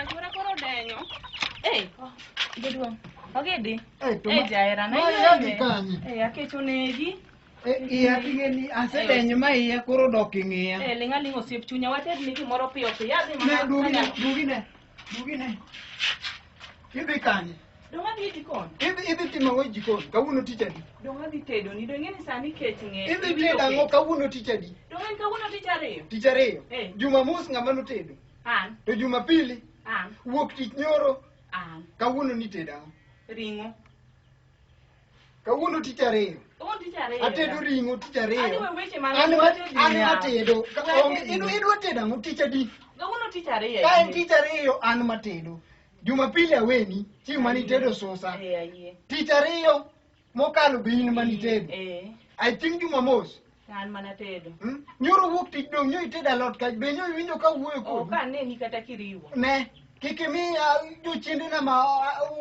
chura koro denyo. Beduong. Ogedi. Jaira na yone. Akecho negi. Iya tingeni asedenyo ma iya koro dok ing'iya. Linga osiep chunya wated ni gimoro piyo piyo. Dugine. Idhi kanye? Donga dhi jikon. Idhi timo ang'o jikon? Kawuono tich adi? Donga dhi tedo ni donge ni sani kech ng'e. Idhi tedo ang'o kawuono tich adi? Donga kawuono tich ariyo. Tich ariyo? Jumamus ng'ama notedo? An. To Jumapili? An. Wuok tich nyoro? An. Kawuono ni tedo ang'o? Ring'o. Kawuono tich ariyo? Atedo ring'o tich ariyo. An matedo. Idwa tedo ang'o tich adi? Kawuono tich ariyo. Ka en tich ariyo an matedo. Jumapili aweni, chieng' manitedo susa. Tich ariyo mokalo be in manitedo. I think Jumamos. An mana tedo. Nyoro wuok tich dong' nyo itedo alot ka be nyo iwinjo ka wuoyo kodi. Ka neni kata kiriwo. Ne. Kik imiya jochiendena ma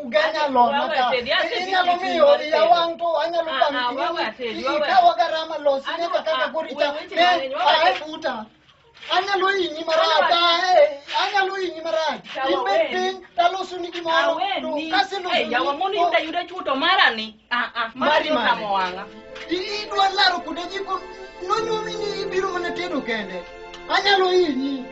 uganya alot maka. Inyalo miyo yawang' to anyalo bang'i. Ikawa garama losi nyaka kaka korita. Ae buta. Anyalo hinyi marach. Imet piny taloso ni gimoro. Yawamoni yuda chuto mara ni. Mari wanga. Idwa laro kude jiko. Nonyumi ni ibiro mana tedo kende. Anyalo hinyi.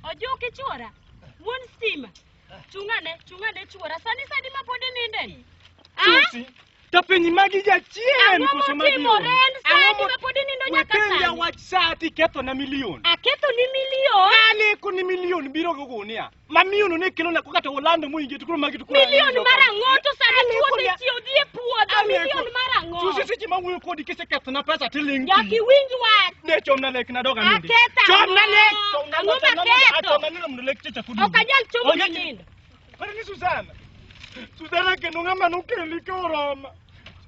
Ojoki chuora. Wuon stima. Chungane chuora. Sani ma pod nindeni. Susi. Tapeni magi jachien koso magi. Sani ma pod nindo nyaka sani. Wepenja wach sati ketho na milion. Ketho ni milion. Kale ko ni milion biro gogonia. Mamiyo no ne kelo na kokata Orlando mo ingeto kuro magi to kuro. Milion mara ng'oto sani chuote chio dhie puodho. Milion mara ng'oto. Susi seche ma wuyo kodi kise ketho na pesa tiling. Yaki winj wach. Ne chomna lek na doga nindi. Chomna lek. Ang'o ma ketho? Chomna nino lek chicha kudu. Okanyal chomo nindo. Para ni Susana kendo ng'ama nokeli ka oroma.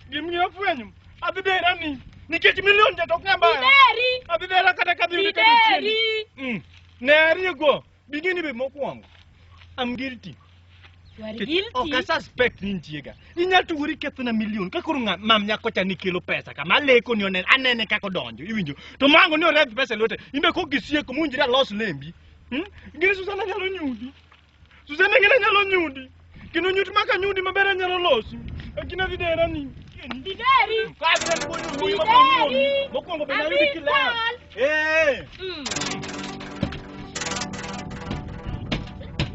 Gimiya fwenyo. Adhibera ni. Nikech milion jatok ng'amba. Bideri. Adhibera kata kadhi ka Bideri. Ne go. Bigini be mokwongo. I'm guilty. You are guilty? Ok suspect ni ntiega. Inyal tuguri ketho na milion. Ka koro mam nyako cha ni kelo pesa kama leko ni anene kako donjo. Iwinjo. To mango ni orep pesa lote. Imbe ko gisieko munjira los lembi. Ngiri Susana nyalo nyudi. Susana ngina nyalo nyudi. Kino nyuti maka nyudi mabere nyalo losi. Akina videra ni. Bideri. Kadre boyo boyo mokwongo be nyalo dikila.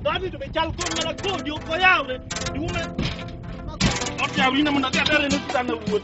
Dadi to be chal ko mala ko dio ko yawe. Dume. Ok ya wina mona kadere no Susana wuot.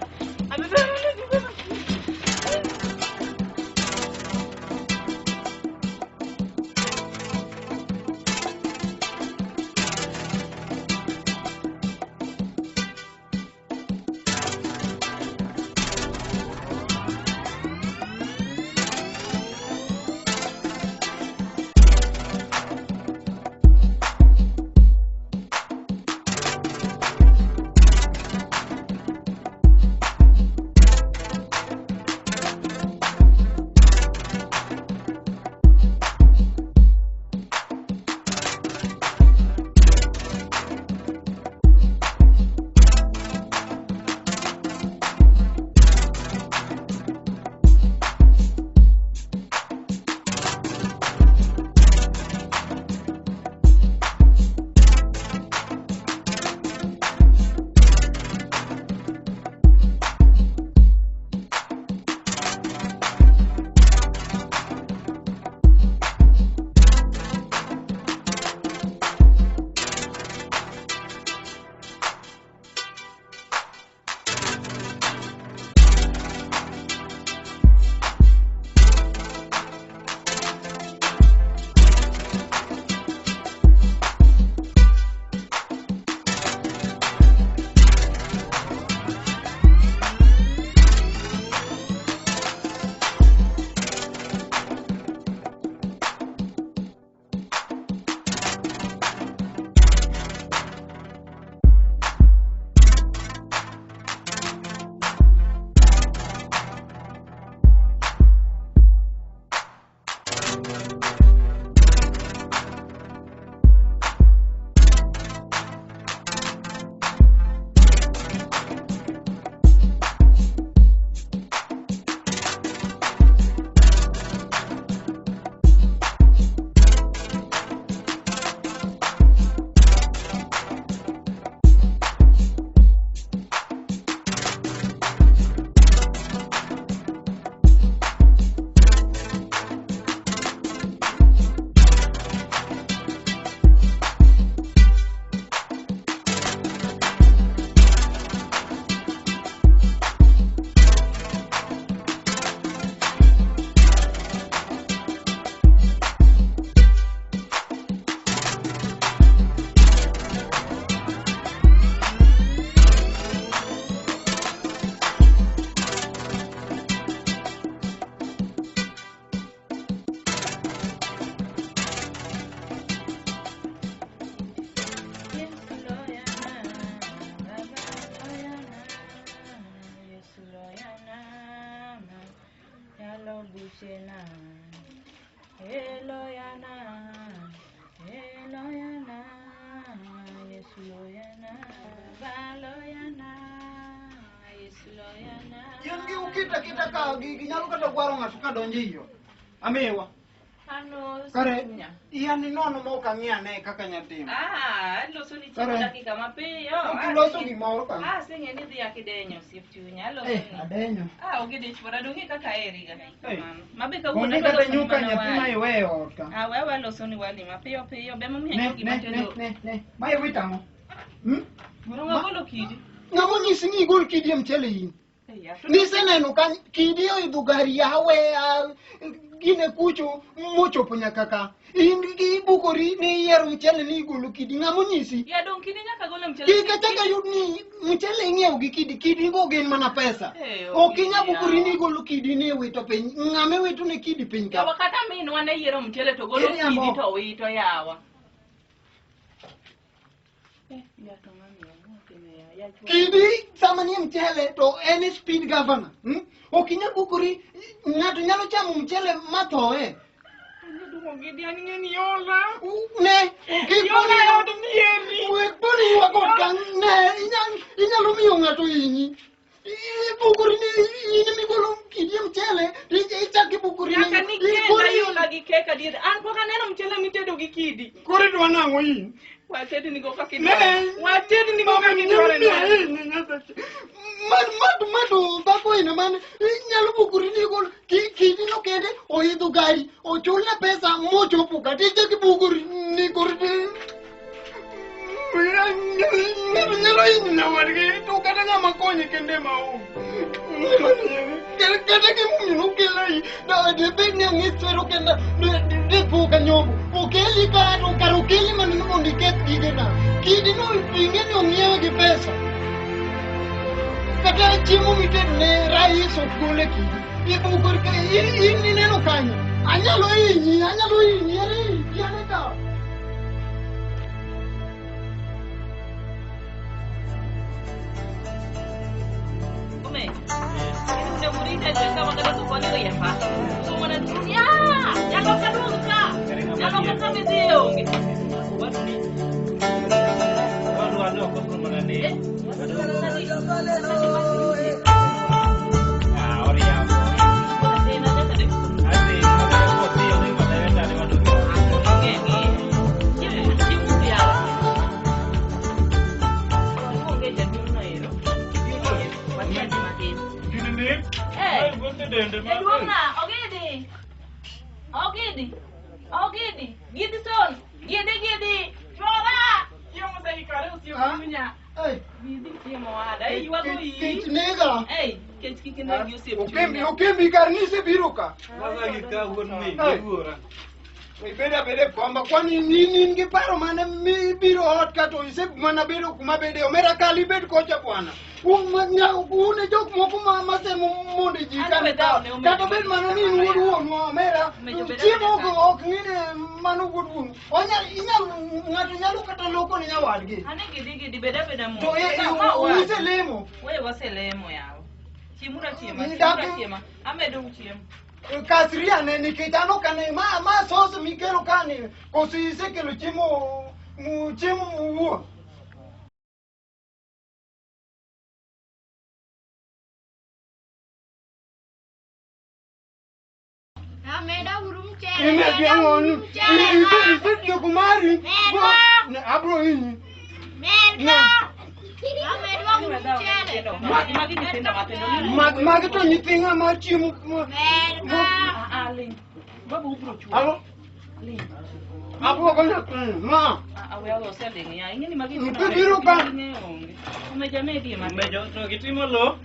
kitaka ginyalo kata gwaro ng'ato ka donjo iyo. Amiwa. Ano Kare, yani nono mo kang'iane kaka nyatim. Loso ni chiemo dakika mapiyo. Loso gimoro ka. Sing'e ni dhi akidenyo osiep chunya. Adenyo. Onge dich pora donge kaka eri ga. Mabe Onge kawuono kata nyuka nyathi ma iweyo ot ka. Wewe loso ni wali mapiyo piyo. Be momiyo nyogi gima tedo. Ne. Mae witang'o. Ng'ama kidi. Ng'ama nyisi ni igol kidi e mchele in. Niseneno ka kidi oidho gari yawe gine kucho mochopo nyaka ka. Ibukori ni yiero mchele ni igolo kidi. Ng'ama nyisi? Ya dong kidi nyaka golo mchele. Kika chaka yud ni mchele ing'iew gi kidi go gin mana pesa. Okinya bukori ni igolo kidi ni wito piny. Ng'ama wito ni kidi piny ka. Yawa kata minwa ne yiero mchele to golo kidi to wito yawa. Kidi sama ni mchele to any speed governor. Okinya bukori ng'ato nyalo chamo mchele mathoe. Gidi ang'eni yola. Ne, Yola yot nieri. Wekponi wakot kan ne inyalo miyo ng'ato inyi. Bukori ni ini migolo kidi mchele ichaki bukori ni. Nyaka ni kenda yola gi keka diere. An pok aneno mchele mitedo gi kidi. Kore dwa nang'o in? Watedi ni go kaka watedi ni go kaka Madu bako ina man nyalo bukuri ni gol kidi no kende oidho gari ochulna pesa mochopo katije ki bukuri ni gordi nyalo ini na warge to kata ng'ama konye kende mao kata ki mumino kelai da de big ne ngitsero kenda de puka nyobo okeli ka to karokeli man no ndiket gidena kidi no ingeni ong'iew gi pesa kata chiemo mitedo ne rais okgole kidi ibukor ka in neno kanyo anyalo inyi ere yane ka Ome ndio murita ndio wakati tukoni wewe hapa sumana dunia yako kaduka yako kabizio watu ni watu kwa sumana ne Ogidi, Gidson, Gidi, Flora, yo mo sai kare usio kunya. Bidi timo ada, you are going. Nega. Kech kikenda gi usio. Okembi karnise biruka. Sasa gika huon mi gura. Bede kwamba kwani nini ngiparo mana mi biro hot kato isep mana biro kuma bede omera kali bed kocha bwana. Une jok moko ma se monde jikane kato bed mana ni wuon omera chiemo ok ngine manu wuon onya ng'ato nyalo kata loko ni nyawadgi ane gidi beda mo to use lemo wewe waselemo yawo chimura chiema amedo chiemo Kasria ne nikitano kane ma soso mikelo kane kosise kelo chiemo muwo Ameda urum ime biangon ise jokumari abro ini Magi to nyithinga mar chiemo babu ubro chuo alo apo ko ma awe alo sending ya ingeni magi biro ka umejamedi ma Mejo no gitimo lo.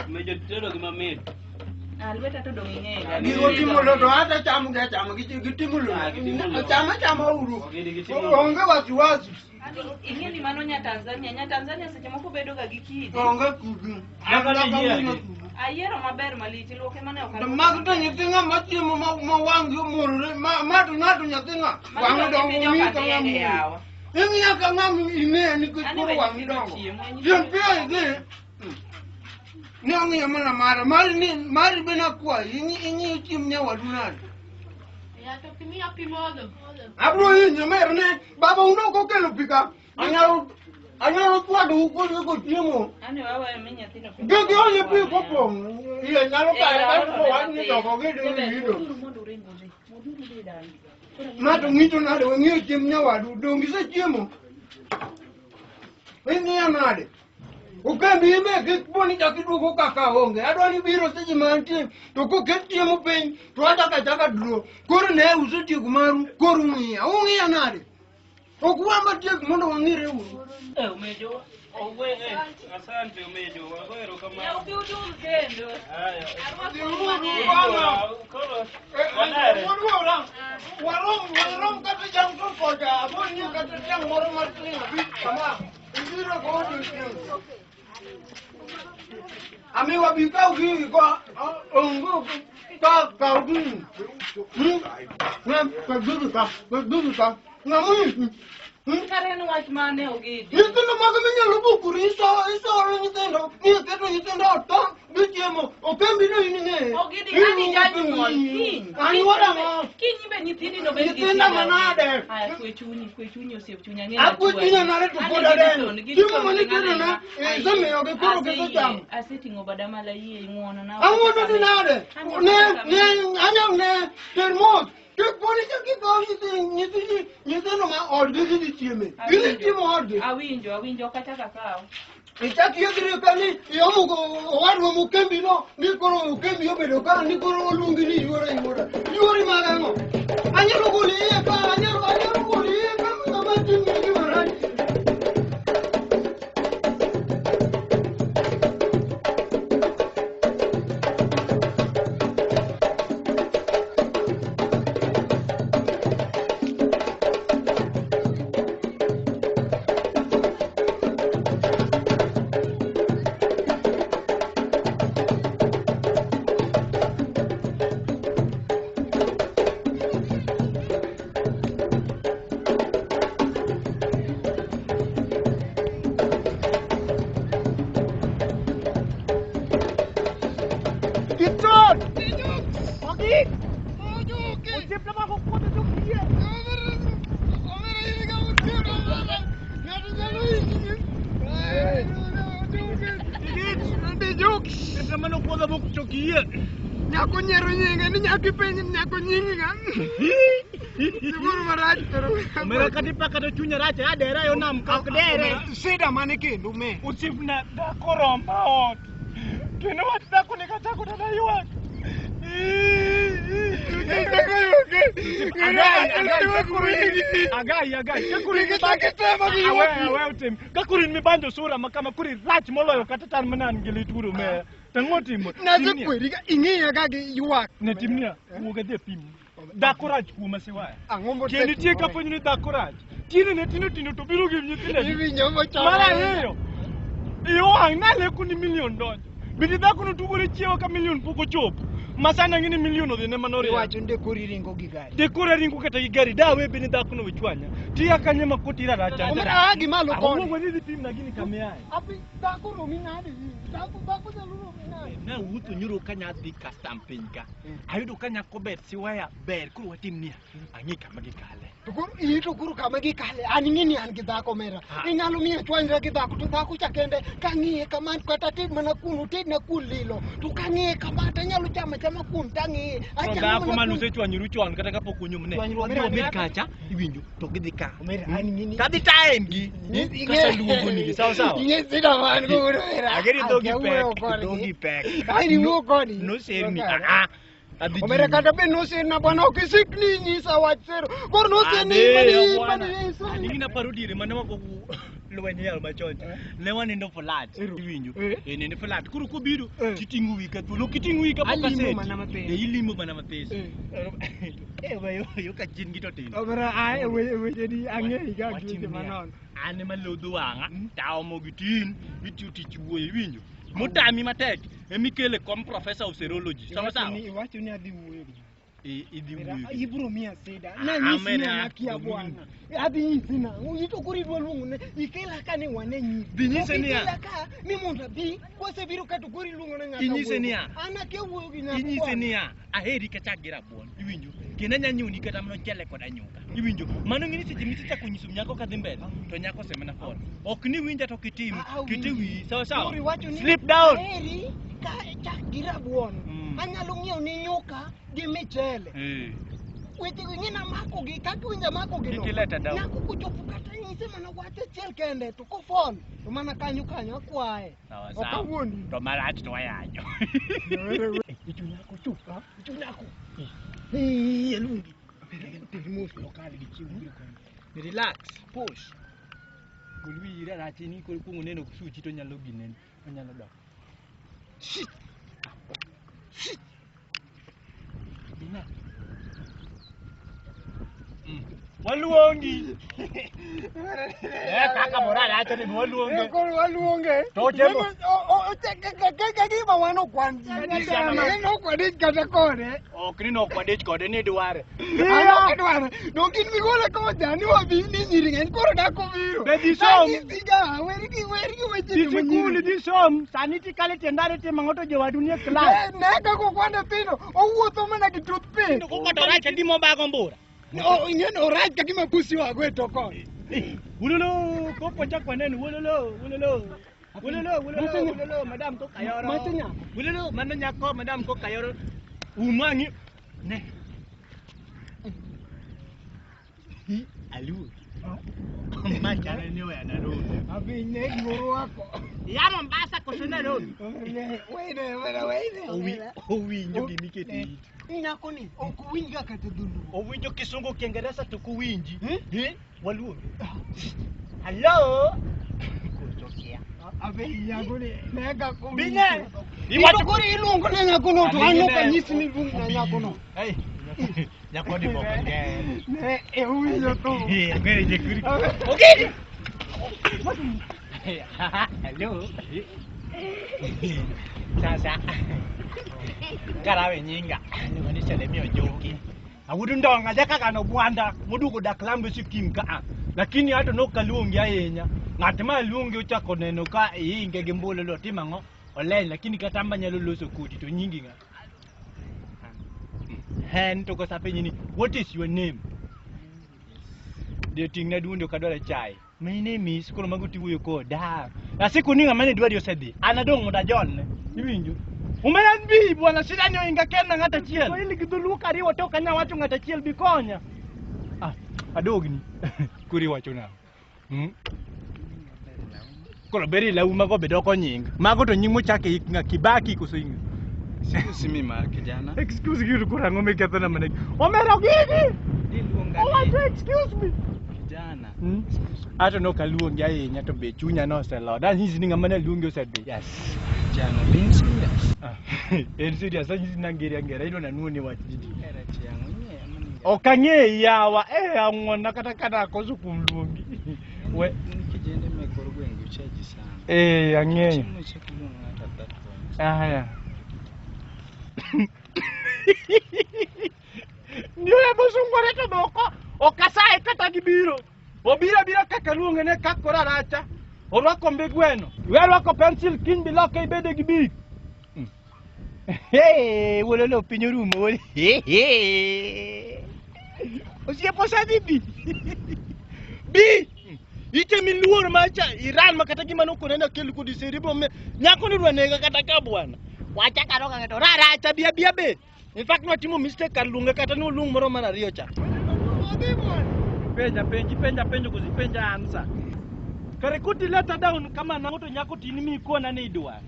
Mejo tero gima mit. Alweta to dong ing'ega. Giro timo lo to hata chamo gitimo lo. Chama uru. Onge wasiwasi. Ingeni mano nya Tanzania seche moko bedo ga gi kidi. Onge kudu. Ayiero maber malich luoke mane ok. Mag to nyithinga machiemo ma wang yo murre ma to ng'ato nyithinga wang dongo mi ka ng'amu. Ing'iya ka ng'amu ine ni kuro wang dongo. Yen pia ide. Ni ong'iya mana mari bena kwa ing'iyo chiem nyawadunani. Ya to kimia pimodo. Abro hinyo mer ne baba uno ko kelo pika anyalo Anyalo kwado ko tiemo. Ani wawa minya tino. Gege ole pi kopo. Ile nyalo ka ko wani to ko gede nido. Mato ngito na de ngio chimnya wadu dongi se chiemo. Wewe anade. Ukambi ime ke boni jakidu ko kaka honge. Adwani biro seji manti to ko ketiemo pen to ataka chaka dro. Kor ne usuti kumaru koru ngia. Ungi anade. Okuamba tiek mondo wangire u. Umejo. Owe asante umejo. Wagero kama. Ya ukiudu mzendo. Haya. Warom kata jam to koja. Boni kata jam moro martini bi kama. Indira ko do. Ami wabika ugi ko ongo ka ugi. Ka Karen wach mane ogidi. Nyithindo mag minyalo bukuri iso nyithindo. Ni keto nyithindo to gichiemo. Okembi no ining'e. Ogidi kani janyuol. Ani wada mo. Kinyi be nyithindi no be Nyithinda manade. Aya kwe chunyi osiep chunya ng'e. Akwe chunya nare to poda den. Chiemo mani kedo na. Zamiyo gi koro keso chamo. Aseting'o bada mala yie ng'uono na. Ang'uono di nade. Ne termos. Poni chaki ko nyithindo ma odgi gidhi chieme. Gidhi chiemo odgi. Awinjo kachaka kawo. Ichaki yegiri kani yomugo owadwa mukembi no ni koro mukembi obedo ka ni koro oluongi ni yuora. Yuori magang'o. Anyalo goli iye ka anyalo goli iye ka ng'ama timo gima rach. Nyako nyero nyinga ni nyaki penyi nyako nyinga. Siguro marach pero. Mera kati pa kata chunya racha ya dera yo nam ka dere. Sida mane kendo me. Usifna da koromba ot. Kino watda ko ne kata ko da yuak. Kakurin mi bando sura makama kuri rach moloyo kata tan manan gilituru me. Tangotimo. Na se kweri ga ingiya ga yuak. Ne timnia woga de pim. Dakoraj kuma sewaya. Keni tie kapo ni dakoraj. Tino ne tino to biro gi nyitinde. Ibi nyomo cha. Mara hiyo. Iyo angna le kuni million donjo. Bidi dakono tugore chiewa ka million poko chopo. Masana ngini million odine manori. Wacho nde kori ringo gi gari. De kore ringo kata gi gari dawe bini dakono wichwanya. Tia kanye makoti ra racha. Omera agi malo koni. Awo wadi tim na gini kamea. Abi dakono minade. Dako jaluno minade. Na wuto nyuro kanya di custom pinka. Ayudo kanya kobet siwaya ber kuru watim nia. Angi kamagi kale. To kuru kamagi kale. Aningini an gi dako mera. Ingalo miya chwanyra gi dako to dako chakende kangiye kaman kata tid mana kunu tid na kulilo. To kangiye kamata nyalo chama kun tangi. Dako manuse chwanyru chon kata kapok unyumne. Chwanyru obed kacha iwinjo to gidhi ka. Omera aningini. Kadhi time gi. Kasa luongo ni sawa. Inge sida man go mera. Ageri dogi pek. Ai wo kodi. No serni Omera kata be no serna bwana okisikni nyisa wachero. Kor no serni mani. Ningina parudire manema ko lwenye yal machon. Ne wanindo flat. Iwinjo. Nende flat. Kuru kubiru kitingu wika tulo kitingu wika pokase. Ilimo mana mapesa. Yo ka jin gito tin. Omera ai we jadi ange ga gite manon. Ane malodo wanga. Tawo mo gitin. Bituti chuwe iwinjo. Mutami matek emikele kom professor of serology sawa ni wacho ni adhi wuoyo idhi wuoyo ibro mia seda na nyisi na kia bwana adhi nyisi na uyito kuri luongo ne ikela kane wane nyi binyise ni ya ka ni munda bi kose biro ka to kuri luongo ne ngata binyise ni ana ke wuoyo gi na binyise ni aheri ka chagira buon iwinjo Kinanya nyuni kata mno chele koda nyuka. Iwinjo. Mano ngini seche misicha kunyisum nyako kadhi mbele. To nyako semena fol. Ok ni winja to kitim. Kitiwi. Sawa sawa. Sleep down. Eri ka chak girabuon. Anyalo ngiew ni nyuka gi michele. Weche ngina mako gi kaka winja mako gi no. Nyako kuchopo kata nyise mana wache chiel kende to kofol. To mana kanyo akwae. Sawa sawa. Okawuondi. To marach to wayanyo. Ichunyako chupa. Ichunyako. Elungi. Termos lokal di chiwo. Relax. Push. Gulwi ira rachi ni ko kungu neno kusuchi to nyalo ginen. To nyalo dok. Shit. Shit. Bina. Waluongi. Kaka morala acha ni waluonge. Ko waluonge. To jemo. O kaka gima wano kwanji. No kwadich kata kode. Ok ni no kwadich kode ni dware. Ayo dware. No kin mi gole ko jani wabi ni nyiri ng'eny koro dako biro. Baby som. Tiga werigi weche Di sikuli di som. Saniti kale tendare te mangoto jowadunie class. Neka ko kwanda pino. Owuotho mana gi toothpick. Ko to racha di mo bago mbura. Ineno rach kagima pusi wago e toko. Ulolo, ko pocha kwaneni, ulolo. Madam ko kayoro. Matanya. Ulolo, mano nyako, madam ko kayoro. Umwangi. Ne. Alu. Machana ni wewe na roho. Abi negi moro wako. Ya Mombasa kusuna roho. Wewe. Owinjo gimiketi. Nyako ni okuwinja kata dhulu. Owinjo kisungu Kiingereza tukuwinji. Waluo. Hello. Kutokia. Abe nyako ni nega ko. Binye. Iwachukuri ilungo na nyako no to ano kanyisi ni lungo na nyako no. Hey. Nyako ni bokenge. Ne ewinjo to. Ngere jekuri. Okay. Hello. Sasa. Karawe nyinga. Ni wanisha lemio joki. Awudu ndonga jaka kana bwanda mudugo daklambe sikim ka. Lakini hata no kalungi ayenya. Ngatima lungi uchako neno ka inge gimbolo lo timango. Ole lakini katamba nyalo loso kuti to nyingi nga. Hen to ko sapenyini. What is your name? Dia ting na dundo kadwala chai. My name is kono maguti wuyo ko da. Na siku ninga mane dwadi osedi. Anadong muda John. Iwinjo. Umeyan bi bwana shida nyo inga kena ngata chiel. So ili kidhuluka riwo toka nya wacho ngata chiel bikonya. Adogni. Kuri wacho na. Kono beri la uma go bedoko nying. Mago to nying mochake iknga Kibaki kusinga. Excuse me ma kijana. Excuse you kura ngome katana manek. Omero gigi. Excuse me. Kijana. Ato no kaluongi ahinya to be chunya no selo. Dan hizi ninga mane luongi osebi. Yes. Kijana being serious. En serious hizi nangere ilo na nuoni wachidi. Era chiango nye amani. Okang'e yawa ang'ona kata kana koso kum luongi. We Kijende mekoro gwengi uchaji sana. Ang'eyo. Chimo chekuluongo ngata that point. Haya. Ndio bosungore to doko. Okasae kata gibiro. Obira kaka luonge ne kakora racha. Orwako mbegweno. Werwako pencil kin biloke ibede gi bik. Hey, wololo pinyo rumo. Osiepo sadibi. Bi. Ite miluor macha Iran makata gima no konena kelu kudi seribo me. Nyako ni rwanega kata ka bwana. Wacha karoga ngato racha bia be. In fact no timo mistake kalunga kata no lung moro mana rio cha. Penja kuzipenja answer. Kare kuti leta down kama na moto nyako tini mi kona ni idwa.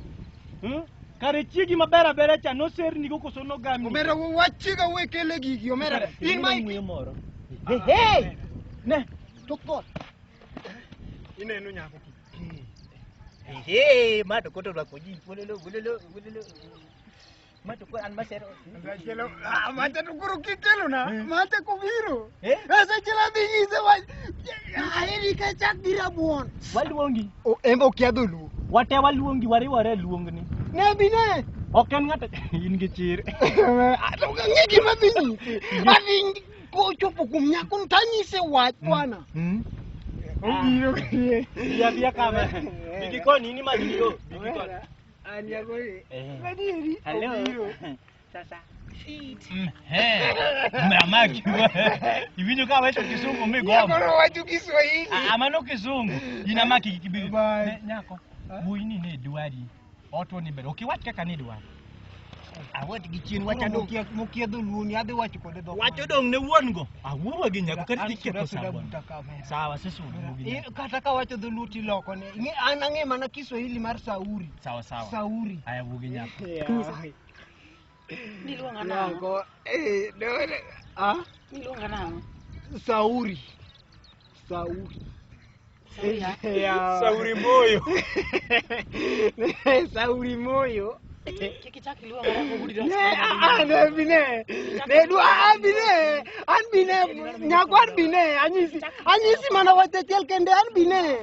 Kare chigi mabera bere cha no ser ni ko sono gami. Omera wachiga wekele gigi omera. In my moro. Hey. Ne, doktor. Ineno nyako. Hey, mato koto la koji. Bulelo. Mato ko an masero. Ngajelo, mata tukuru kitelo na. Mata kubiro. Asa chela bingize wa. Aheri ka chak dira buon. Waluongi. O embo kiadulu. Wate waluongi ware luongni. Ne bine. Oken ngata in gi chir. Ato ngiki mabini. Mabini ko chopo kumnya kun tanyise wat bwana. Obiro kie. Ya kama. Bigiko nini madini yo? Bigiko. Anya gori. Madiri. Hello. Sasa. Mamaki. Ivinyo ka wacho kisungu migoma. Nyakoro wacho Kiswahili. Amano kisungu. Inamaki kibiru. Nyako. Buyi ni ne dwari. Otwo ni bedo. Okiwach kaka ni dwari. Awat gi chien wacha dong mokia dholuoni adhi wacho kode dhok. Wacho dong ne wuon go. Awuoro gi nyako kata tiketho sabon. Sawa sesu. Kata ka wacho dholuti loko ne. An ang'e mana Kiswahili mar Sauri. Sawa. Sauri. Aya wugi nyako. Niluonga nango. Niluonga nango. Sauri. Sauri moyo. Sauri moyo. Kikichaki luonga nango budi don. Anbine nyako anbine anyisi mana watetel kende anbine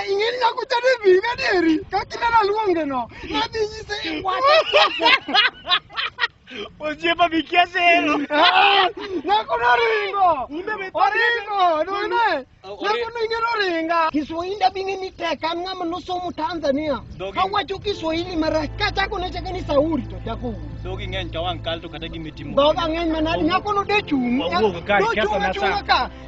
ingeni nyako chade bine deri kakina luonge no nabi nyise Osiepa bikiaselo. Nyako noringo. Oringo, nune. Nyako ningero ringa. Kiswahili bingi ni teka ngama nosomo Tanzania. Kawacho Kiswahili mara kata ko necha ni Sauri to jako. Dogi ng'eny ka wang' kal to kata gimitimo. Doga ng'eny manadi nyako no de chung. Ka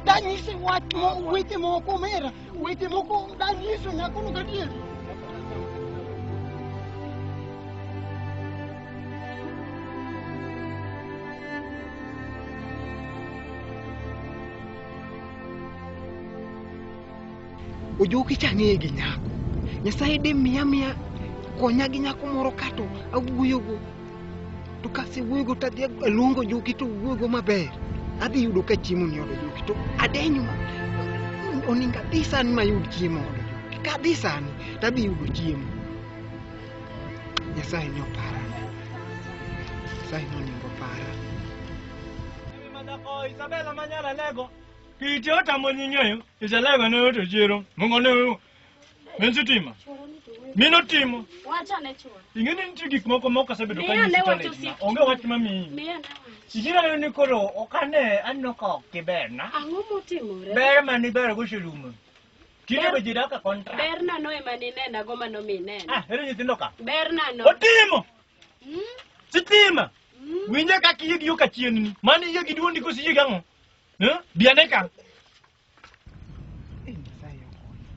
da nyisi wat mo wete moko mera. Wete moko da nyisi nyako no gadier. Ojoki chang'e gi nyako. Nyasaye de miya konya gi nyako moro kato awuoyogo. To kasi wuoyogo tadhi luongo Joki to wuoyogo maber. Adhi yudo ka chiemo ni odo Joki to adenyo oninga dhi sani mayud chiemo odo Joki. Ka dhi sani tadhi yudo chiemo. Nyasaye ni opara. Nyasaye ni oningo para. Madako Isabella Manyara lego. Kiti ota monyinyo iselego ne oto chiro. Mungo ne mensitima. Mino timo. Wacha ne chura. Ingeni nti gik moko sebedo ka nyisi. Onge wach mami. Sijira ni koro okane anoko kiberna. Ang'o motimore? Ber mani ber go shirumo. Kine be jira ka kontra. Berna no ema ni nena go mano mi nena. Ere nyithindo ka. Berna no. Otimo. Sitima. Winja ka kiyigi yo ka chien ni. Mani yegi duondi ko siyigi ang'o? Bianeka. Nyasaye okonya.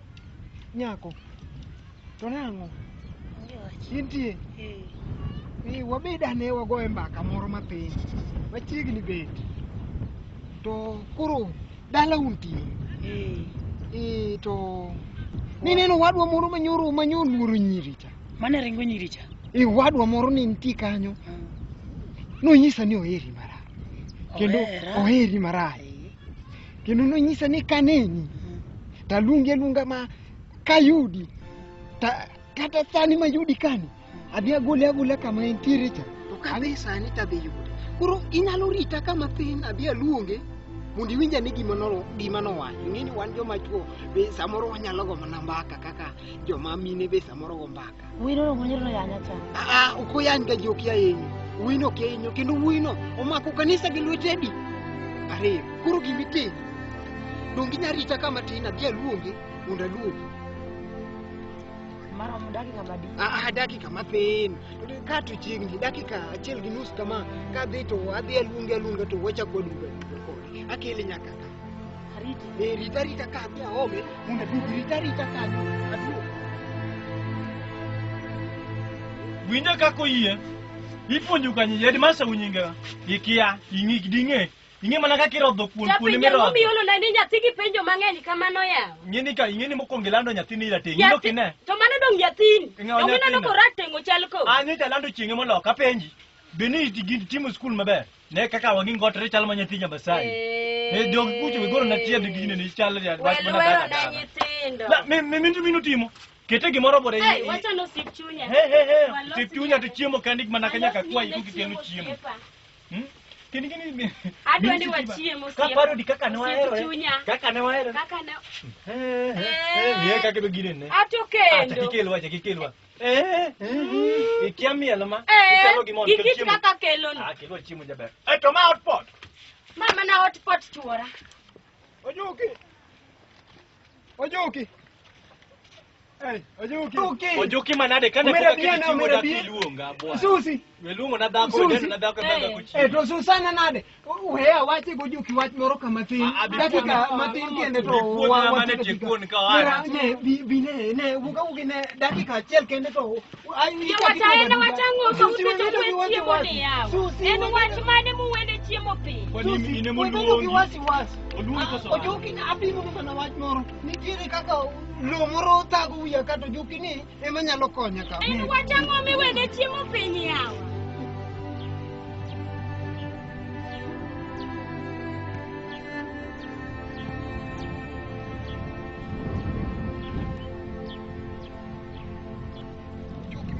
Nyako. To nango. Intie. Wabeda ne wagoye mbaka moro matin. Machiegni bet. To koro dala untie. To nineno wadwa moro manyo luoro nyiri cha. Mane ringo nyiri cha. Wadwa moro ni nitie kanyo. Nonyisa ni oheri marach. Kendo oheri marach. Kendo nonyisa ni kaneni. Talunge lunga ma kayudi. Kata sani mayudi kani. Adhi agole kama entiere cha. To kadhi sani tadhi yude. Koro inyalo rita kama thin adhi aluonge. Mondi winja ni gima nowacho. Ing'eni wan joma chuo be samoro wanyalo go mana mbaka kaka joma mine be samoro go mbaka. Wino no ngonyero no yanya cha. Okoyany ga Joki ayenyo. Wino kenyo kendo wino omako kanisa gi lwetedi. Ariyo. Koro gimitimo. Dongi nyarita kama tin adhi aluonge mondo aluonge. Mara dakika badi. Dakika mathin. Kato chiegni dakika achiel gi nus kama kadhi to adhi aluonge to wacha koduga. Akele nyaka ka. Ariti. Rita ka adhi aome mondo aduogi rita kanyo aduogo. Winja kako yie. Ipuonjo kanyi yedi masa unyinga. Ikia ing'e. Ing'e mana kaka irodho kuon miro. Japinja miolo na ni nyathi gi penjo mang'eny kamano yawo. Ing'eni mokwongo lando nyathini rateng'. Ino kine. To mano dong nyathini. Ong'ina ko rateng' chal ko. Nyocha lando chieng'e moloka penji. Beni timo skul maber. Ne kaka wagi ngotre chal ma nyathi Nyasaye. Dog kucho goro na tiend gine ni chal ya wach mana dada. Na nyithindo. Minu timo. Kete gimoro bore. Wacha no sip chunya. Sip chunya to chiemo kandik mana kanya ka kwa iku kiteno chiemo. Kini adwa ni wachiemo ka paro di kaka ne wahero kaka ne ye kaka be gine ne atokendo kikelwa ikiamielo ma ikelo gimon kelo chiemo kaka kelo ni kelo chiemo jaber to ma hotpot mama na hotpot chuora Ojoki Ojuki manade kane Umera luonga bwana. Susi. Weluongo na dhako neno na dhako benda kuchi. To Susana nade. Weya wache gojuki wach moro kama tin. Dakika matin kende to mane tikon ka wana. Ne bine ne uga ne dakika achiel kende to ayi wataenda watango ka useto chiemo ne yawo. En wach mane muwende chiemo piny. Kwani ine moluongi. Ojuki na abimo mana wach moro. Nitiere kaka lo moro tago wiya kato ojuki ni ema nyalo konya ka. En watango miwende chiemo piny yawo.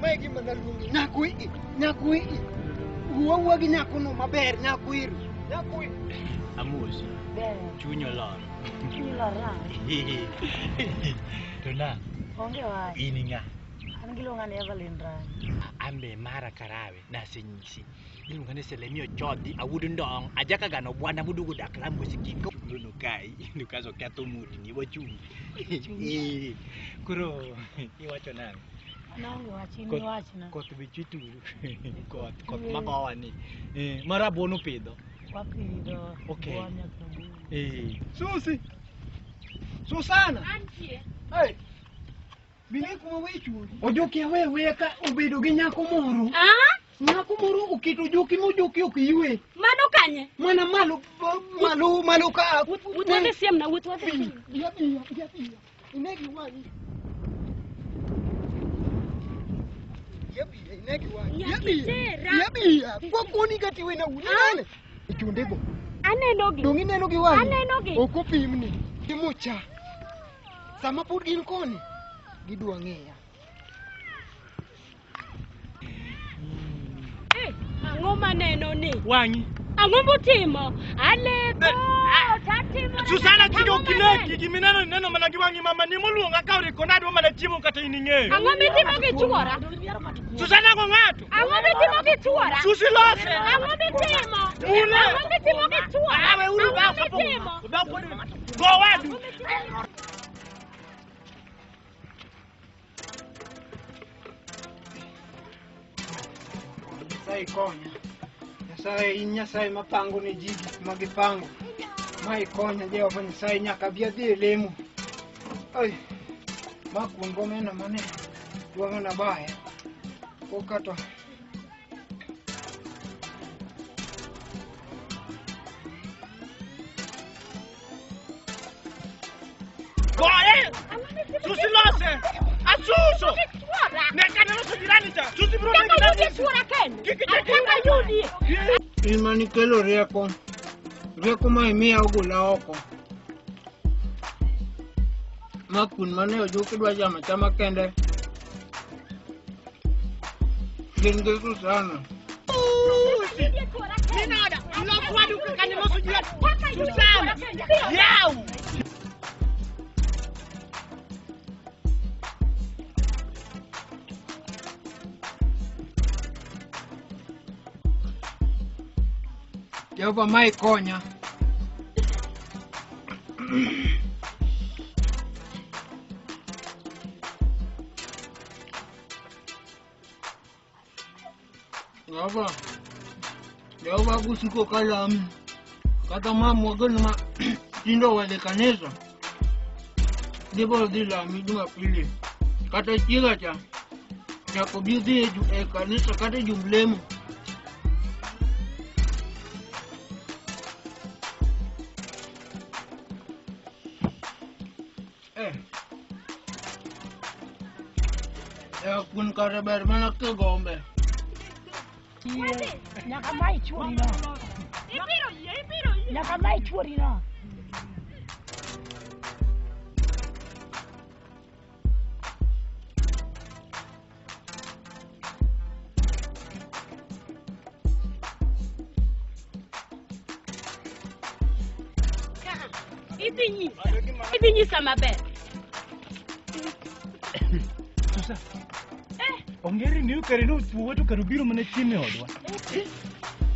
Megi manalungi nyakui uwa gi nyakuno maber nyakuiru Amuzi chunyo lor Tona onge wa ininga an gilonga ne Evelyn Ran ambe mara karawe na senyisi ilunga ne selemio chodi awudu ndong ajaka gano bwana mudugu dakla musikin ko luno kai nukazo kato mudi ni wachungi kuro iwacho nani nangu wachini wachina kot bichitu kot magawa ni mara bono pedo wapido okay Susi Susana Antie. hey bine kuma wechu ojuki wewe ka obedo gi nyako moro nyako moro ukito juki mojuki okiywe Mano kanye? mana malu ka Utwende siem na utwende. Ya inegi wani Yabi kwa koni kati wena unale ichundego Anenogi. dongi nenogi wani Anenogi. okopimni kimucha sama pud gin koni gidwa ng'eya Ang'o maneno ni? wangi Ang'o mutimo? Aleko tatimo. Susana kido kineki giminano neno managi wangi mama ni muluonga ka rekonado mana chiemo kata ining'eyo Ang'o mitimo gi chuora? Susana go ng'ato Ang'o mitimo gi chuora? Susi lose Ang'o mitimo? Ule Ang'o mitimo gi chuora? awe uru ba Ang'o mitimo? go wadu Sai konya Nyasaye Nyasaye mapango ne jigi magipango mai konya Jehova Nyasaye nyaka bi adhi lemo ai makun gomena mane duomo na baya kokato Boye Susi lose asuso nekana no jirani cha Susi bro ni Kaka chuora ken. Kaka yudi. imani kelo rieko ma imiya ogula oko makun mane ojuki dwa chama kende gin gi Susana Nada lokwadu kanya no jirani Susana yau Jehova mai konya Jehova gusiko kalam kata mamu agana tindo wale kanisa Debo dila miduma pili kata chiga cha kubidhi kanisa kata jumlemu kun kare ber mana ke gombe nyaka mai chuori no Ibiro. nyaka mai chuori no Idinyi sama ber. Susa ongeri ni ukare no tuwa to karubiro mana chine odwa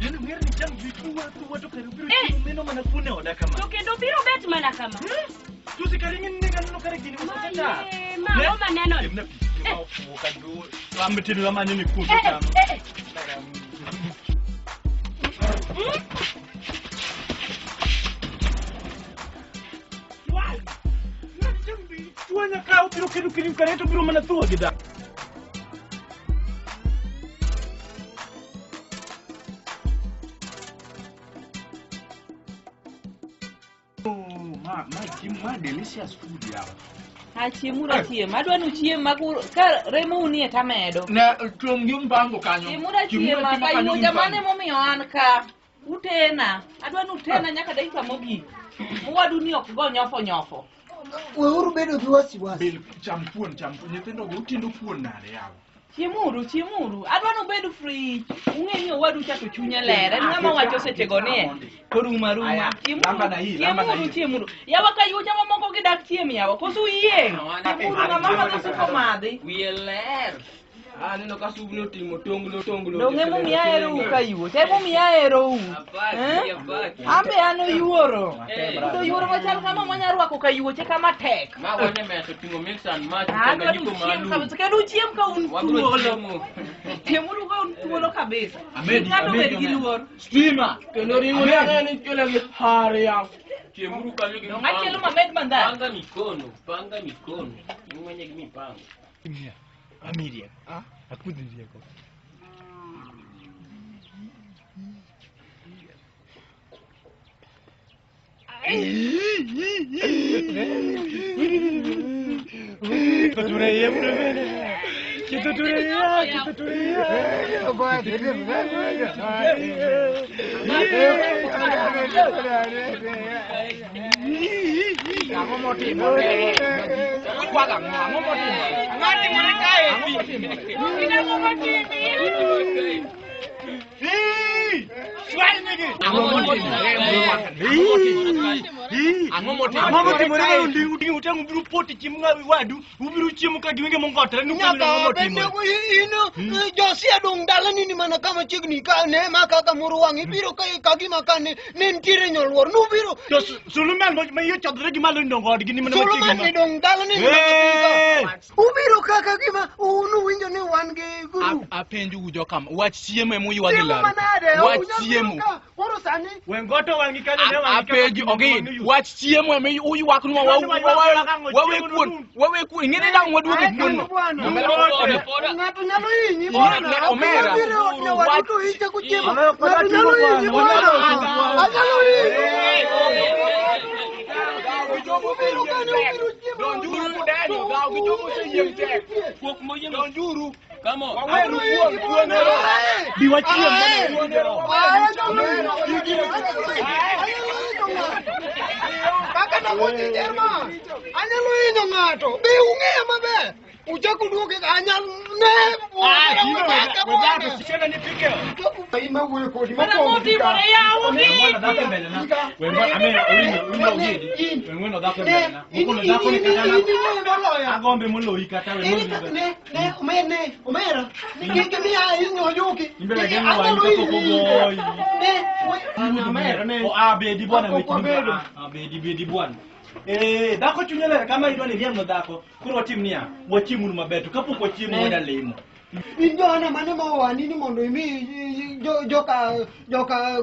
yani ongeri ni cham tuwa to karubiro chine meno mana kune oda kama To kendo biro bet mana kama Tusi karingin ni kan kare gini usakata. Mama maneno. Amtini lama nini kuto kama. Why? Najambi. Tuanya kau biru kareto biru mana tua kita. Ma delicious food ya. Chiemura chiem. Adwa nu chiem maku ka remo unie tamedo. Na tuom gi mpango kanyo. Chiemura chiem ka iwo jamane momiyo an ka. Utena. Adwa nu tena nyaka dakika mogik. Mwadu ni ok go nyofo. Weuru bedo gi wasiwasi. Bil champuon nyithindo go utindo puon nade yawa. Chiemuru. Adwa nu bedo free. Ung'e ni wadu chato chunya lere. Ng'ama wacho sechego nie. To ruma. Chiemuru. Yawa ka yuja mamoko gidak chiem yawa. Kosu yieng. Chiemuru ng'ama madho suko madhi. Wiye ler. Aneno ka subno timo tonglo. Donge mo miaero ka yuo. Te mo miaero. Ambe ano yuoro. Do yuoro machal kama manyarwako ka yuo che kama tek. Ma wanya meso timo mix and match kendo nyiko malu. Kendo chiem ka un thuolo. Chiemuru ka un thuolo kabisa. Amedi gi luor. Streamer. Kendo ringo ni kele gi haria. Chiemuru ka gi. Ng'achielo mamed mandha. Panga mikono. Mwenye gi mipango. Amiria. Akudiria ko. Josia dong dalani ni mana kama chigni ka ne maka ka muruwangi biro ka kagi makane nentire nyolwor nu biro Suluman ma yo chodre gi malu ndongo gi ni mana Suluman ni dong dalani ni mana ubiro ka kagi ma unu winjo ni wan ge guru Apenju ujo kama wach chiemo mu yuwa gi lar. Wach chiemo oro sani wengoto wangi kanyo ne wangi Apenju ogin wach chiemo me uyuwa kunwa wawe ku ngene da ngwaduoge kuno. Ngato nyalo yinyi bwana Omera watu hiche kuchema ngato nyalo yinyi bwana anyalo Donjuru kama waweru kuone biwachie kaka na mochi jerma anyalo yinyo ngato be ung'eya maber uchaku duoke anyal ne agombe moloi kata omera nikimiya inyojuki abedi bwana dako chunyele kama idwani riemno dhako koro watim niya wachiemunu maber to kapok wachiemo wada lemo injona mane mawani ni mondo imi joka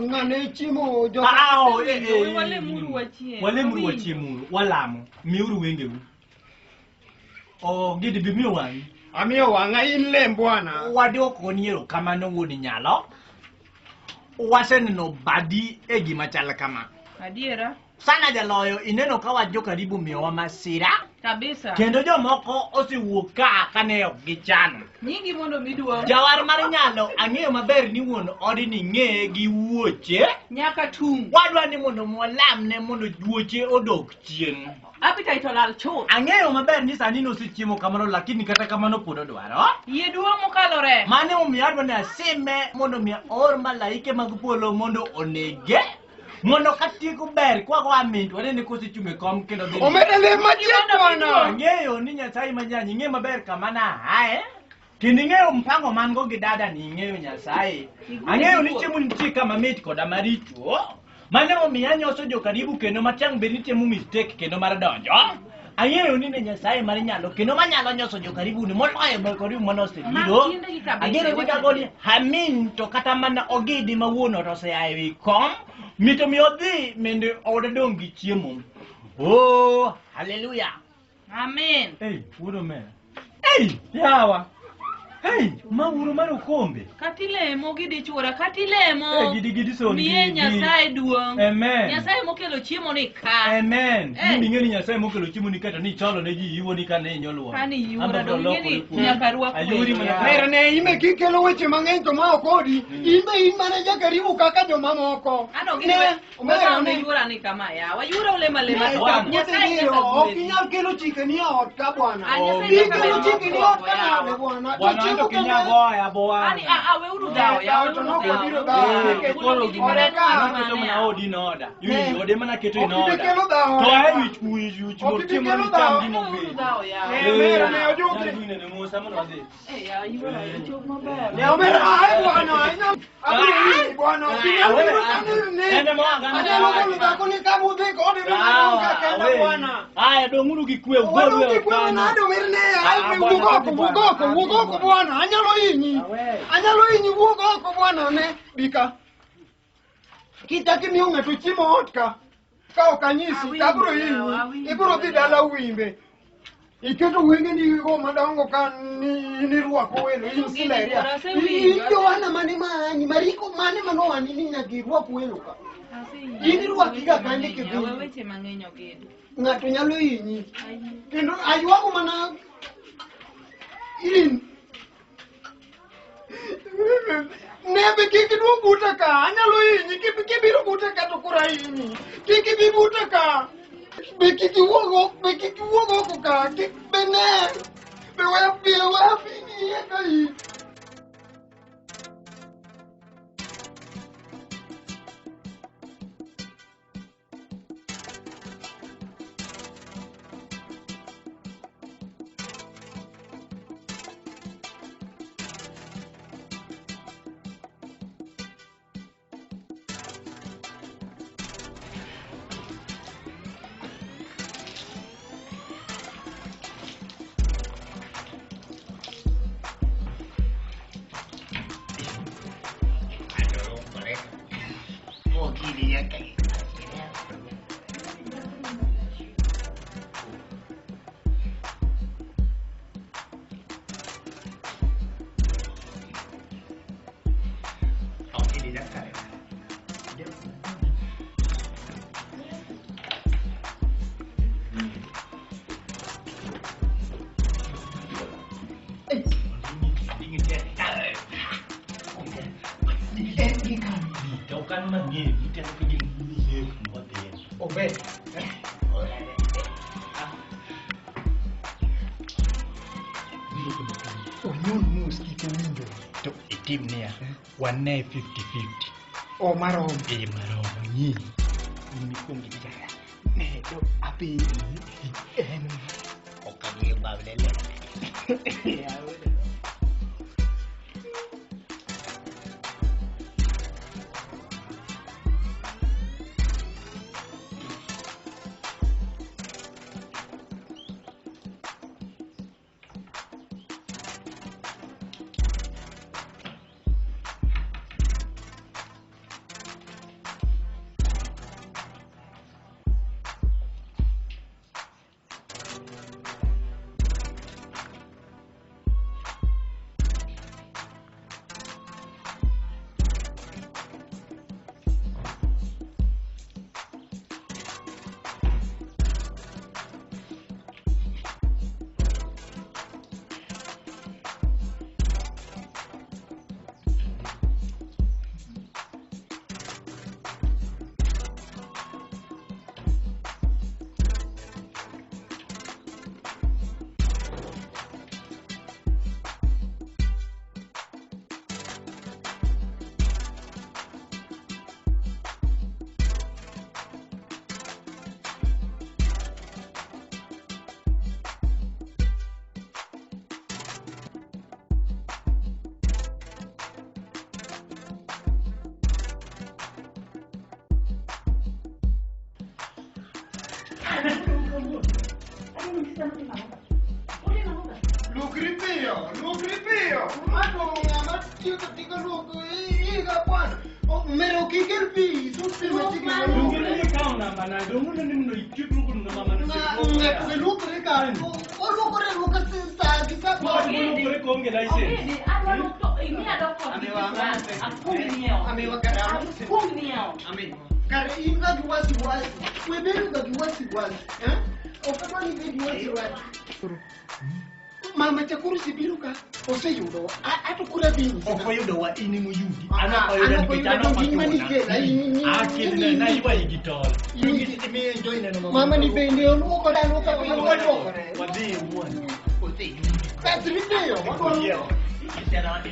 ngane chiemo joka walemuru wachiemuru walamo miuru wengeu gidi bi miyo wangi amiyo wanga in lem bwana wadoko niero kamano wuoni nyalo waseneno badi e gima chal kama adiera sana jaloyo ineno ka wajo karibu miyowa masira kabisa kendo jomoko osewuok ka kane ok gichano nyingi mondo miduo jawar mar nyalo ang'eyo maber ni wuon odni ng'eye gi wuoche nyaka tung wadwa ni mondo mwalamne mondo wuoche odok chien appetite olal chuth ang'eyo maber ni sani nosechiemo kamano lakini kata kamano pod odwaro yie duong' mokalore mane omiyo adwa ni asime mondo miya or malaike mag polo mondo onege mondo katieko ber kwago amit wanene kosechunge kom kendo dhi omeda le machiek bwana ang'eyo ni Nyasaye manyanyi ing'e maber kama nahae kendo ing'eyo mpango mango gi dada ni ing'eyo Nyasaye ang'eyo ni chiemo nitie kama mit koda maricho Mano omiyo anyoso jokaribu kendo machang be nitimo mistake kendo mar donjo. Ang'eyo ni ne Nyasaye mar nyalo kendo manyalo nyoso jokaribu ni moloyo jokaribu mane osebiro. Ageno ni kagoni Amin to kata mana Ogidi ma wuono to osea ewi kom. Mito mi odhi mende odong gi chiemo. Oh, hallelujah. Amen. Hey, wuono me. Hey, yawa. Hey, mauro mar okombe. Katilemo gidi chuora, katilemo. Gidi sondi. Miye Nyasaye duong'. Amen. Nyasaye mokelo chiemo ni ka. Amen. Ing'e ni Nyasaye mokelo chiemo ni ka to ni cholo ne ji iwo ni ka ne nyoluwa. Kani yura do ing'e ni nyaka rwako. Ayuri mana. Mera ne ime kikelo weche mang'eny to ma okodi. In mana jakaribu kaka joma moko. Ano gini mera ne yura ni kama ya. Wayura ole malema to. Nyasaye okinyal kelo chike ni ot ka bwana. Kelo chike ni ot ka ne bwana. Bwana kinyagoya bwana. Ani we uru dao ya. To no biro dao. Keto mana odi noda. Yuri ode mana keto inoda. To ai wichu motimo ni tam dimo be. Mera ne ojuke. Ne Musa mana wade. Ya yura chok maber. Ne mera ai bwana. Abiri bwana. Ene mwanga. Anyalo kolo kuni kamu de ko de kaka bwana. Aya donguru gikwe ugwewe. Gikwe na do merne ai ugoko bwana. Anyalo inyi ugoko bwana ne bika. Kitaki miunga tu chimo otka. Ka okanyisi kabro inyi. Ibro dhi dala wimbe. Iketo wenge ni go madongo kan ni ruako welo insileria. Iyo wana mane manyi mariko mane manowani ni nyagi ruako welo ka. Ini ruaki ga kande ke bi. Weche mang'eny ogedo. Ng'ato nyalo inyi. Kendo aywago mana in. Nebe kiki duo buta ka anyalo inyi kibiro buta ka to kura inyi. Kiki bi buta ka. Bekiki wogo kuka bene bewa fini kai Wane 50-50. O marom. Marom nyi. Ini kong gijaya. Ne do api en. Okagi bablele. Ya udah. Lukripio. Mato ngama chiu ketika lu iga bwana. Mero kikel pi, susi machika lu. Ngene kau na mana, dongo na nimno ikip lu kun na mama na. Na lukre ka. O lukre lu ka sa bisa ko. Lukre ko ngela ise. Amewa kada. Kare inga kiwasi. Weberu ga kiwasi. Okama ni kiwasi. Mama chakuru sibiruka. Oseyudo. Atukura bini. Okoyudo wa ini muyudi. Ana koyudo ni kitano kwa. Akili na iwa igitol. Me enjoy na mama ni bende oluoko da luka oluoko. Wadi one. Oseyudo. That's video. Yo. Kitana wadi.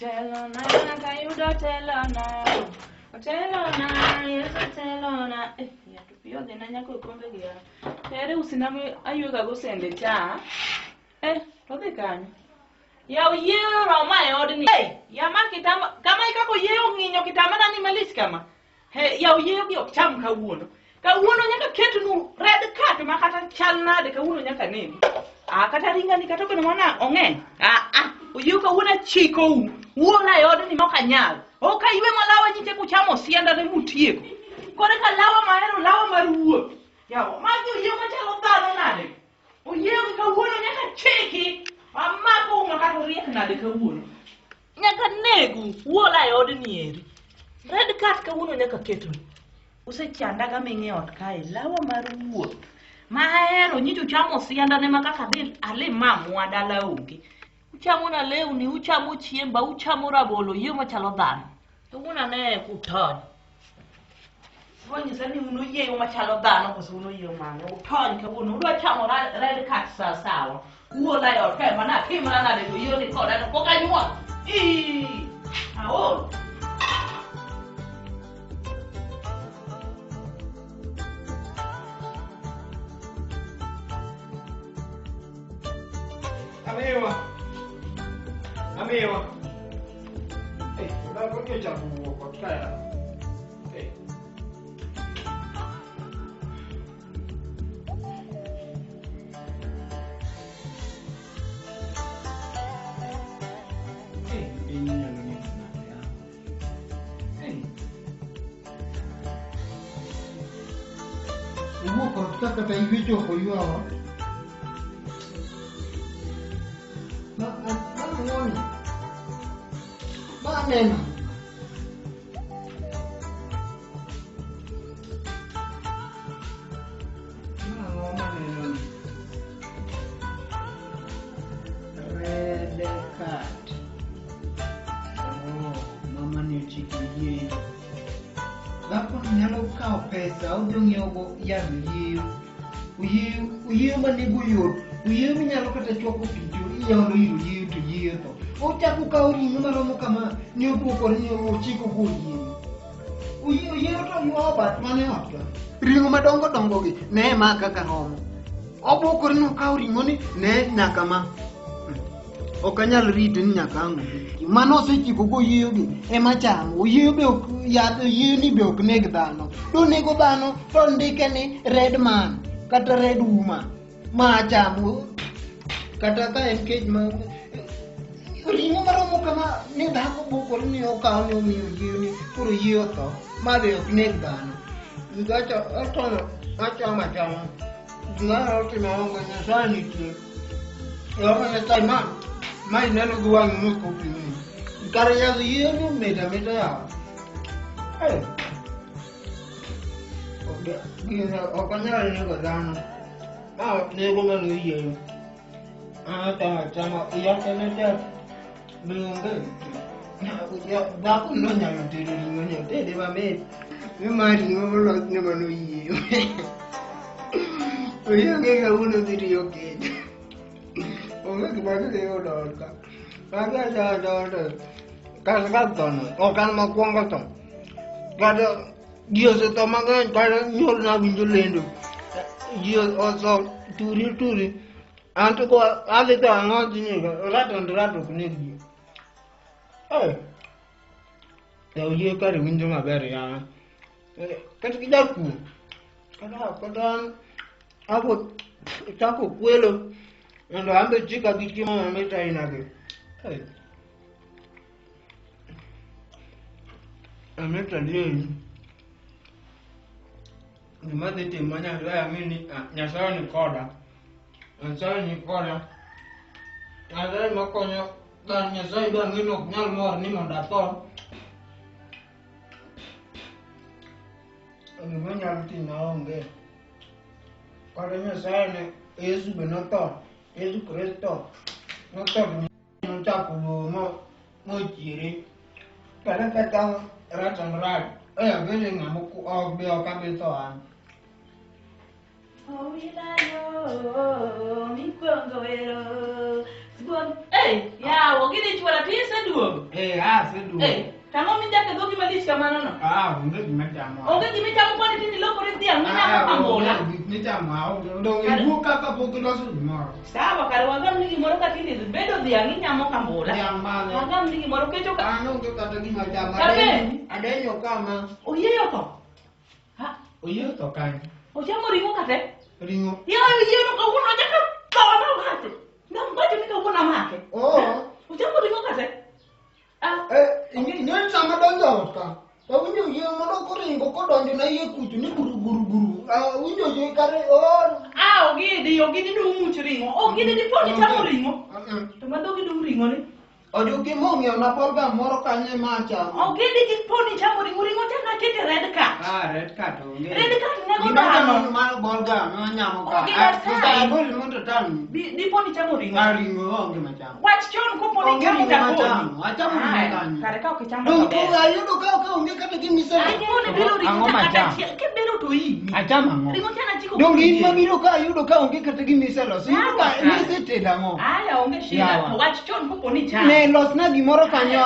Telona, kayudo telona. Telona, yes telona. Ya tupio de nanya ko kombe gya. Tere usiname ayuga go sende cha. To de kan. Ya yero mai odni. Ya makitama kama ikako yero nginyo kitama na ni malis kama. Ya yero bi okcham ka wuono. Ka wuono nyaka ketu nu red card makata chalna de ka wuono nyaka nini. Kata ringa ni katoke na mwana ongen. Uyuka una chiko uona yote ni mokanyal. Oka iwe malawa nyite kuchamo sianda ne mutieko. Kore ka lawa mahero lawa maruo. Yawo magi uyo machalo dhano nade. Uyo ka wuono nyaka chiki. Amako ngakato riek nade ka wuono. Nyaka negu uola yote ni eri. Red card ka wuono nyaka keto. Usechanda ga mengi ot kae lawa maruo. Mahero nyicho chamo sianda ne makaka dil ale mamu adala onge. Uchamo na leo ni uchamo chiemba, uchamo rabolo, yeo machalo dhano. To una ne kutony. Wani sani uno yeo machalo dhano koso uno yeo mano. Utony ka uno chamo red card sawa. Uola yo kae mana kimra na de yeo ni koda no koka nyuon. Aol. Amiwa. Udah pergi jago kok saya. Ini yang ni. Ibu kok kata ibu tu koyu awak. Amen. Red card. Mama ni chikiye. Bako nyalo kao pesa udongyo ya yiyo. Uyiyo manibu yot. Uyiyo minyalo kata chwako pijo. Iya ono yiyo to yiyo to. Ochaku ka ringo maromo kama ni opukore ni ochiko goyini. Uyiyo to yuo bat mane ot. Ringo madongo gi ne ma kaka romo. Opukore no ka ringo ni ne nyaka ma. Okanyal rito ni nyaka angu. Mano osechiko goyiyo gi ema chamo. Uyiyo be ok yath yiyo ni be ok neg dhano. Do nego dhano to ndike ni red man kata red woman. Ma chamo kata ka en kech ma ringo maromo kama ni dhako bukore ni okaw ni omiyo yiyo ni koro yiyo tho ma be ok neg dhano. Gacha otono achama. Gimana otimo onge Nyasaye nitie. Onge Nyasaye ma ineno gi wang' muko pini. Kare yath yiyo ni meda yawa. Ok anyal nego dhano. Ma nego mana yiyo. Chama iyakene tek. Bionge. Dhako no nyalo tedo ring'o nyalo tede mamit. Nimar ring'o molos ne mano yiyo. Oyonge kawuono dhi riyo kech. Onge gima gidhi yudo ot ka. Kaka achawacha ot kata ka thono. Ok an mokwongo tho. Kata Dio se to mang'eny kata nyuol na winjo lendo. Ji oso turi. Anto ko adhi to ang'o dhi rato kuneg ji. Oyie kare winjo maber ya. Kata kijakuo. Kata ako chako kwelo. Mondo ambe chika gi chiemo mamit ainagi. Amit adieri. Gima dhi timo Nyasaye ang'eni Nyasaye ni koda. Nyasaye makonyo dhano. Nyasaye be ang'eni ok nyal mor ni mondo atho. Gima nyalo timo aonge. Kata Nyasaye ne Yesu be notho. Yesu Kristo notho nochako luwo mochiere. Kata rach. Gini ng'amo ok be ok abi tho an. Yawo gini chwara ti seduogo. Aseduogo. Tang'o minjake dhogi malich kamano no? Onge gima chamo. Onge gima chamo koni tini lokore dhiang' minyamo kambola. Gik michamo dong iwu kaka pok iloso gimoro. Sawa, kare wagam ni gimoro ka tini bedo dhiang' inyamo kambola. Dhiang' mane? Wagam ni gimoro kecho ka. An onge kata gima chamo. Kabe? Adenyo kama. Oyieyo to? Ha? Oyieyo to kanyo. Ochamo ring'o kate? Ring'o. Oyieyo to kawuono nyaka tho mate. Nambacho ni kawuono amake. Ochamo ring'o kate? Ing'e sama donjo ot ka. Winjo yie mondo koringo kodonjo na yie kucho ni guru. Winjo yie kare Ogidi dum much ring'o. Ogidi dipo ni chamo ring'o. To madhogi dum ring'o ni? Ojuki mong'iew na polga moro kanyo ema achamo. Ogidi dipo ni chamo ring'o chaka kete red cat. Red cat onge. Red cat nego Gima dhano. chamo mana bolga nyamo ka. Agol mondo tan. Dipo ni chamo ring'o. Ring'o onge machamo. Wach chon kopo ni chamo machamo. Achamo kanyo. Kare ka ok chamo. Dong ayudo ka onge kata gimiselo. Ayudo biro ring'o chaka ke biro to yi. Achamo ang'o? Ring'o chana chiko. Dong in mabiro ka ayudo ka onge kata gimiselo. Niseteda ang'o? Onge shida. Wach chon kopo ni chamo. Ne losna gimoro kanyo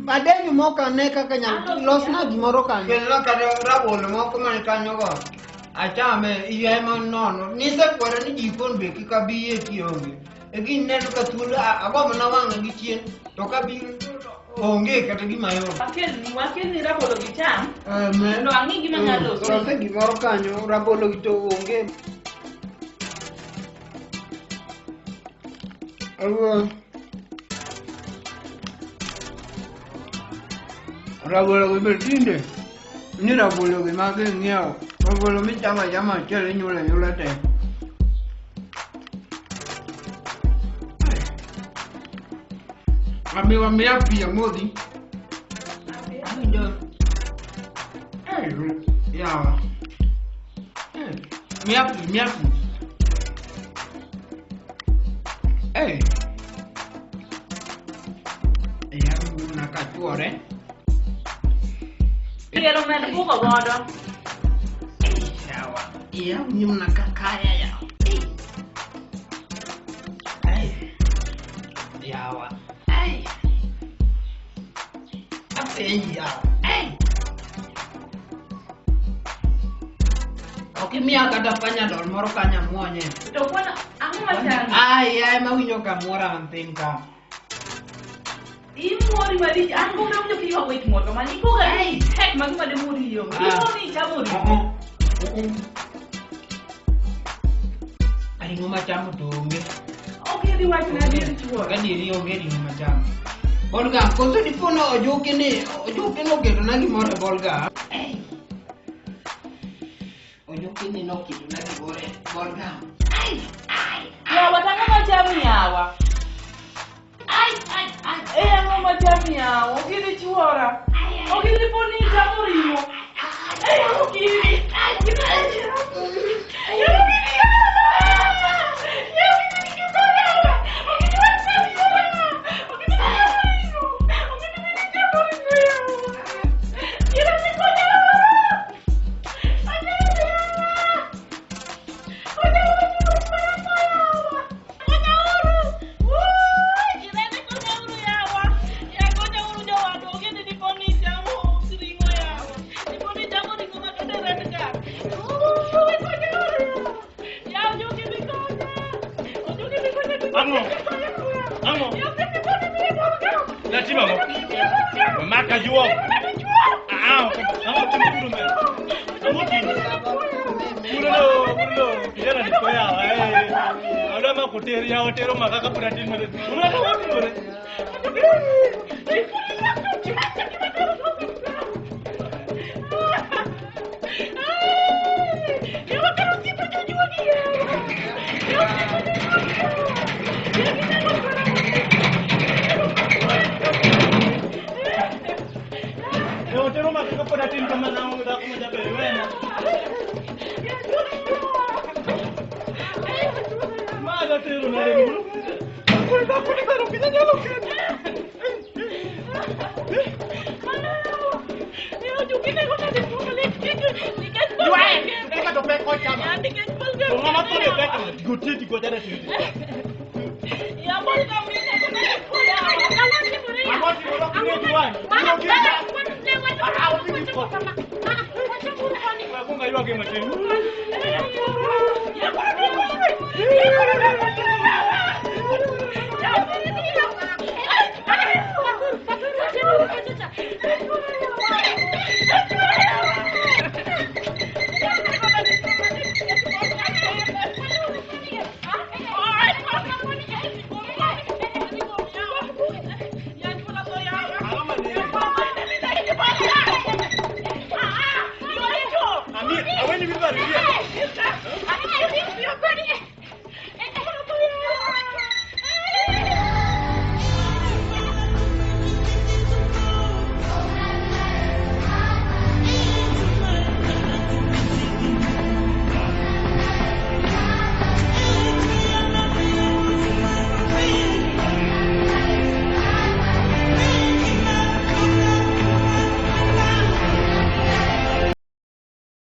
adenyo moko ane kaka nyalo losna gimoro kanyo. Kelna kata rabolo moko mane kanyo go. Achame iye nono. Nisekwara ni jikon be kik abi yie kionge. Gin neno ka thuolo agombo na wang'a gi chien to kabiro onge kata gima yot. Wakelni rabolo gi cham. Mondo ang'i gima nyalo loso. Lose gimoro kanyo rabolo gi to onge. Rabolo gi be tinde. Ni rabolo gi mag ng'iewo. Rabolo michamo achama achiel inyulo te. Amiwa miya pi amodhi. Yawa. Miya pi. Yawa nakachuore. Quiero me buko godo. Yawa. Yawa nyumna kakaya yawa. Yawa. Yawa. Okimiya kata panyadol moro kanya muonye. To kwana ang'o machani? Mawinjo kamora anthin ka. Imori malich an go mewinjo kiwa wait moto mani koga tek magima de muri yo. Imoni chamo ring'o. Ring'o machamo to onge. Di wach na diri chuo. Kadiri onge ring'o machamo. Bolga koso dipono ojuki no keto na gimoro e bolga. Ojuki ni no keto na gimoro e bolga. Yawa tang'o machamo yawa. Ang'o machamo yawa. Ogidi chuora. Ogidi poni chamo ring'o. Ogidi. Maka juo. Kamu timburu men. Kamu Burulo. Kijana ni koya. Ada ma kuteri ya hotero maka kapura timburu. Burulo.